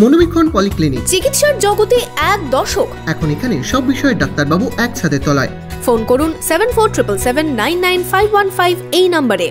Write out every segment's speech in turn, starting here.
মনোবীক্ষণ polyclinic, চিকিৎসার জগতে এক দশক। এখন এখানে সব বিষয়ে ডাক্তারবাবু এক ছাদের তলায়। ফোন করুন 7477799515 এই নম্বরে।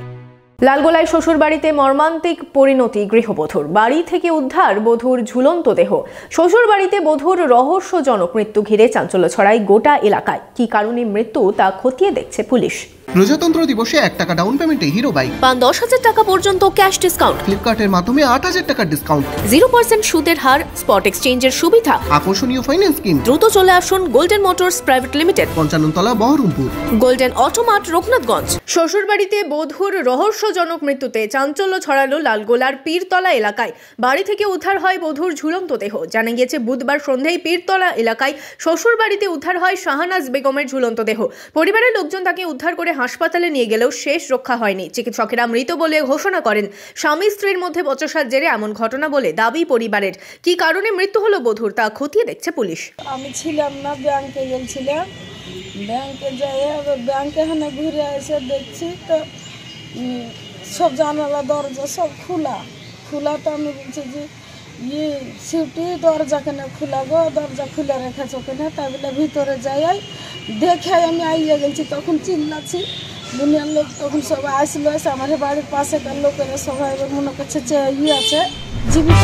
লালগোলায় শ্বশুরবাড়িতে মর্মান্তিক পরিণতি গৃহবধূর, বাড়ি থেকে উদ্ধার বধূর ঝুলন্ত দেহ। শ্বশুরবাড়িতে বধূর রহস্যজনক মৃত্যু ঘিরে চাঞ্চল্য ছড়ায় গোটা এলাকায়। কি কারণে মৃত্যু তা খতিয়ে দেখছে পুলিশ। প্রজাতন্ত্র দিবসে 1 টাকা ডাউন পেমেন্টে হিরো বাইক, 10,000 টাকা পর্যন্ত ক্যাশ ডিসকাউন্ট, ফ্লিপকার্টের মাধ্যমে 8,000 টাকার ডিসকাউন্ট, 0% সুদের হার, স্পট এক্সচেঞ্জের সুবিধা, আকর্ষণীয় ফাইন্যান্স স্কিম। দ্রুত চলে আসুন গোল্ডেন মোটরস প্রাইভেট লিমিটেড, 55 তলা, বহরমপুর। Golden Automart, Raghunathganj. শ্বশুরবাড়িতে বধূর রহস্যজনক মৃত্যুতে চাঞ্চল্য ছড়ালো লালগোলার পীরতলা এলাকায়। বাড়ি থেকে উদ্ধার হয় বধূর ঝুলন্ত দেহ। জানা গিয়েছে, বুধবার সন্ধ্যায় পীরতলা এলাকায় শ্বশুরবাড়িতে উদ্ধার হয় শাহানাজ বেগমের ঝুলন্ত দেহ। পরিবারের লোকজন তাকে উদ্ধার করে হাসপাতালে নিয়ে গেলেও শেষ রক্ষা হয়নি। চিকিৎসকেরা মৃত বলে ঘোষণা করেন। স্বামী স্ত্রীর মধ্যে বচসার জেরে এমন ঘটনা বলে দাবি পরিবারের। কি কারণে মৃত্যু হলো বধূর তা খতিয়ে দেখছে পুলিশ। আমি ছিলাম না, ব্যাংকে গেছিলাম। ব্যাংকে যাই ব্যাংকে এখানে ঘুরে এসে দেখছি তো সব জানালা দরজা সব খোলা। তো আমি বলছি যে সিউটি দরজা কেন খোলা গো, দরজা খুলে রেখেছো কেন? তাই বলে ভিতরে যাই দেখে আমি আইয়া গেছি। তখন চিল্লাছি, দুনিয়ার লোক তখন সবাই আসলো। এসে আমার বাড়ির পাশে লোকেরা সবাই মনে করছে যে আছে জীবিত।